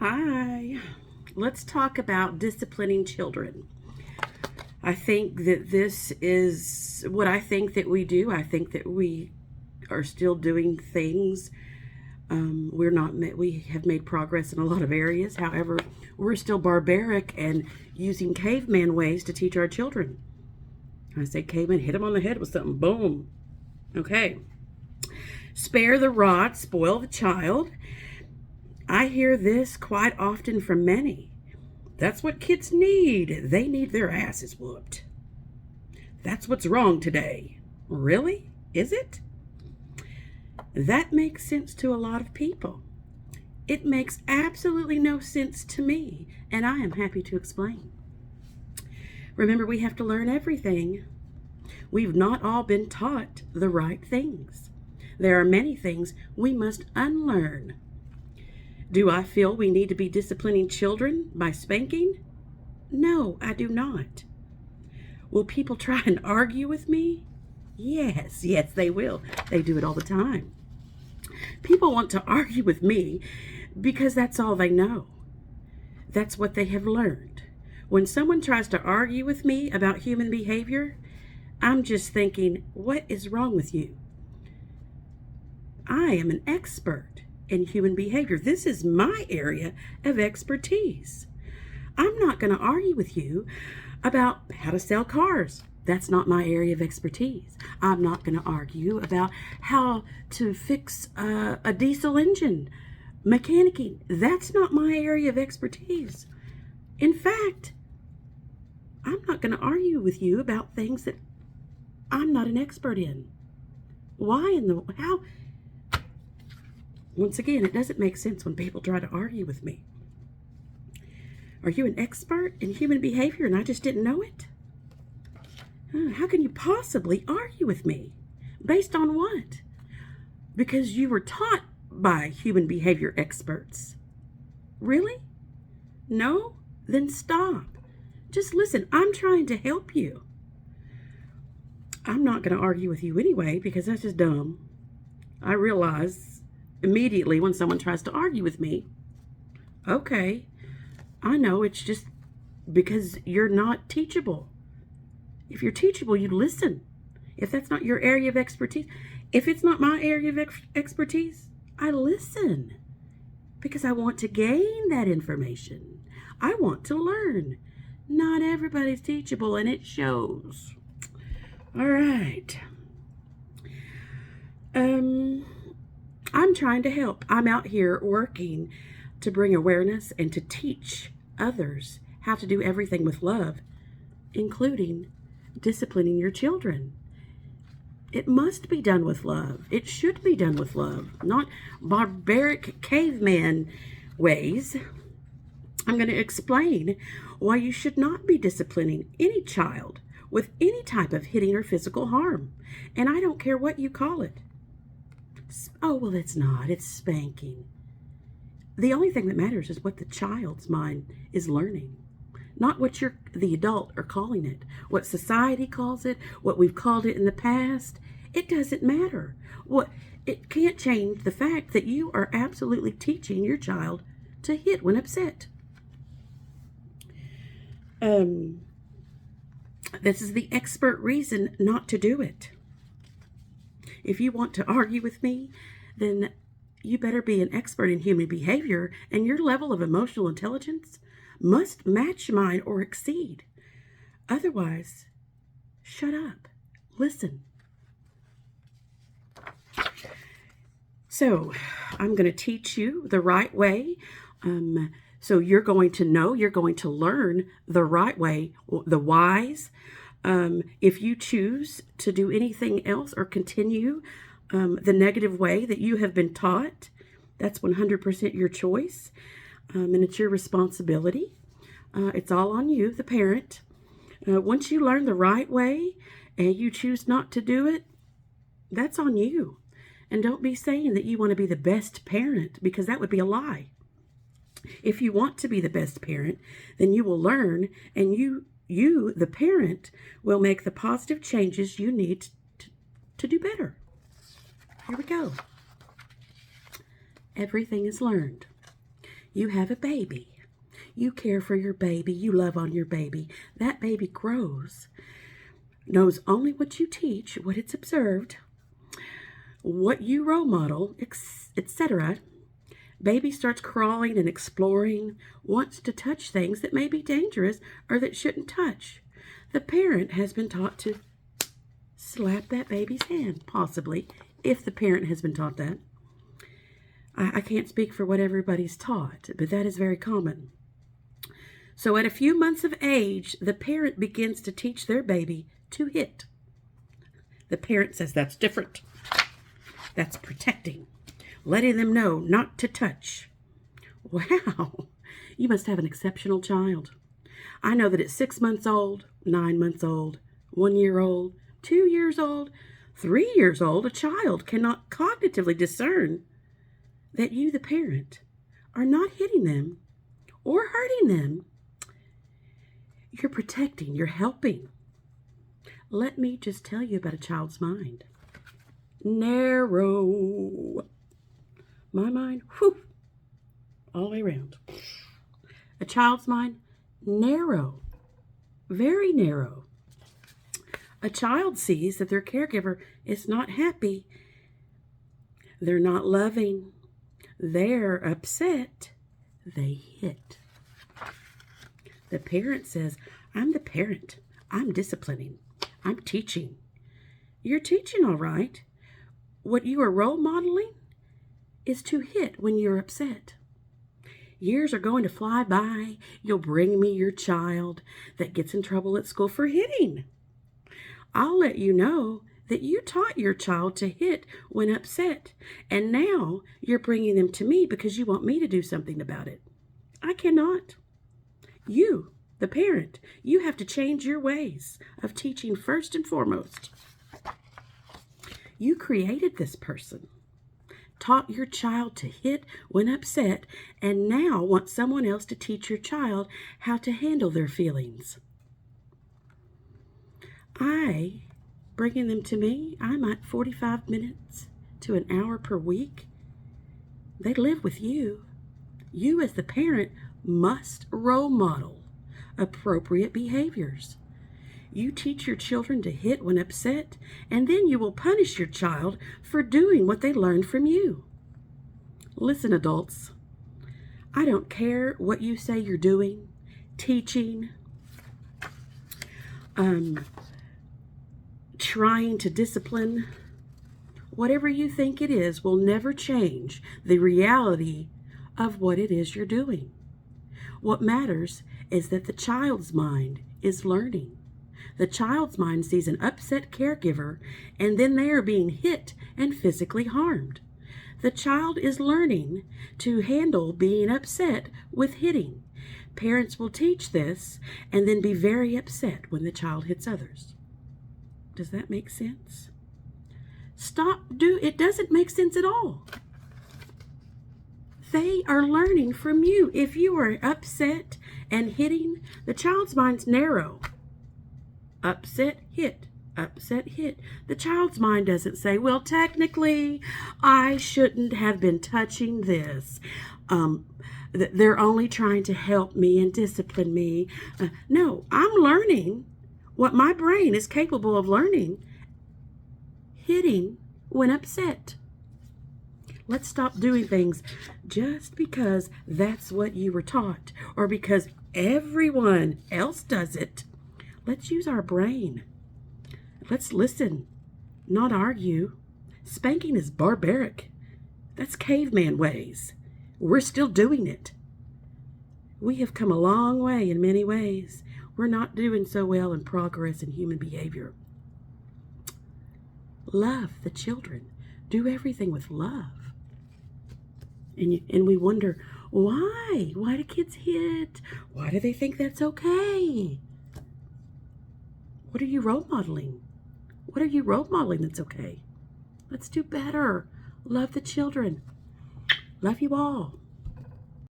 Hi. Let's talk about disciplining children. I think that this is what I think that we do. I think that we are still doing things. We have made progress in a lot of areas. However, we're still barbaric and using caveman ways to teach our children. I say caveman, hit them on the head with something. Boom. Okay. Spare the rod, spoil the child. I hear this quite often from many. That's what kids need. They need their asses whooped. That's what's wrong today. Really? Is it? That makes sense to a lot of people. It makes absolutely no sense to me, and I am happy to explain. Remember, we have to learn everything. We've not all been taught the right things. There are many things we must unlearn. Do I feel we need to be disciplining children by spanking? No, I do not. Will people try and argue with me? Yes, they will. They do it all the time. People want to argue with me because that's all they know. That's what they have learned. When someone tries to argue with me about human behavior, I'm just thinking, what is wrong with you? I am an expert in human behavior. This is my area of expertise. I'm not going to argue with you about how to sell cars. That's not my area of expertise. I'm not going to argue about how to fix a diesel engine, mechanicking. That's not my area of expertise. In fact, I'm not going to argue with you about things that I'm not an expert in. Why in the how? Once again, it doesn't make sense when people try to argue with me. Are you an expert in human behavior and I just didn't know it? How can you possibly argue with me? Based on what? Because you were taught by human behavior experts. Really? No? Then stop. Just listen. I'm trying to help you. I'm not going to argue with you anyway because that's just dumb. I realize immediately when someone tries to argue with me, okay, I know it's just because you're not teachable. If you're teachable, you listen. If that's not your area of expertise, if it's not my area of expertise, I listen because I want to gain that information. I want to learn. Not everybody's teachable, and it shows. All right. I'm trying to help. I'm out here working to bring awareness and to teach others how to do everything with love, including disciplining your children. It must be done with love. It should be done with love, not barbaric caveman ways. I'm going to explain why you should not be disciplining any child with any type of hitting or physical harm. And I don't care what you call it. Oh, well, it's not. It's spanking. The only thing that matters is what the child's mind is learning, not what the adult are calling it, what society calls it, what we've called it in the past. It doesn't matter. It can't change the fact that you are absolutely teaching your child to hit when upset. This is the expert reason not to do it. If you want to argue with me, then you better be an expert in human behavior, and your level of emotional intelligence must match mine or exceed. Otherwise, shut up. Listen. So, I'm going to teach you the right way. So you're going to know, you're going to learn the right way, the whys. If you choose to do anything else or continue the negative way that you have been taught, that's 100% your choice, and it's your responsibility. It's all on you, the parent. Once you learn the right way and you choose not to do it, that's on you. And don't be saying that you want to be the best parent, because that would be a lie. If you want to be the best parent, then you will learn, and you, the parent, will make the positive changes you need to do better. Here we go. Everything is learned. You have a baby. You care for your baby. You love on your baby. That baby grows, knows only what you teach, what it's observed, what you role model, etc. Baby starts crawling and exploring, wants to touch things that may be dangerous or that shouldn't touch. The parent has been taught to slap that baby's hand, possibly, if the parent has been taught that. I can't speak for what everybody's taught, but that is very common. So at a few months of age, the parent begins to teach their baby to hit. The parent says that's different. That's protecting, letting them know not to touch. Wow, you must have an exceptional child. I know that at 6 months old, 9 months old, 1 year old, 2 years old, 3 years old, a child cannot cognitively discern that you, the parent, are not hitting them or hurting them. You're protecting, you're helping. Let me just tell you about a child's mind. Narrow. My mind, whew, all the way around. A child's mind, narrow, very narrow. A child sees that their caregiver is not happy, they're not loving, they're upset, they hit. The parent says, I'm the parent, I'm disciplining, I'm teaching. You're teaching all right. What you are role modeling is to hit when you're upset. Years are going to fly by. You'll bring me your child that gets in trouble at school for hitting. I'll let you know that you taught your child to hit when upset, and now you're bringing them to me because you want me to do something about it. I cannot. You, the parent, you have to change your ways of teaching first and foremost. You created this person, taught your child to hit when upset, and now want someone else to teach your child how to handle their feelings. Bringing them to me, I'm at 45 minutes to an hour per week. They live with you. You as the parent must role model appropriate behaviors. You teach your children to hit when upset, and then you will punish your child for doing what they learned from you. Listen, adults, I don't care what you say you're doing, teaching, trying to discipline. Whatever you think it is will never change the reality of what it is you're doing. What matters is that the child's mind is learning. The child's mind sees an upset caregiver, and then they are being hit and physically harmed. The child is learning to handle being upset with hitting. Parents will teach this and then be very upset when the child hits others. Does that make sense? It doesn't make sense at all. They are learning from you. If you are upset and hitting, the child's mind's narrow. Upset, hit. Upset, hit. The child's mind doesn't say, well, technically, I shouldn't have been touching this. They're only trying to help me and discipline me. No, I'm learning what my brain is capable of learning. Hitting when upset. Let's stop doing things just because that's what you were taught or because everyone else does it. Let's use our brain. Let's listen, not argue. Spanking is barbaric. That's caveman ways. We're still doing it. We have come a long way in many ways. We're not doing so well in progress in human behavior. Love the children. Do everything with love. And we wonder, why? Why do kids hit? Why do they think that's okay? What are you role modeling? What are you role modeling that's okay? Let's do better. Love the children. Love you all.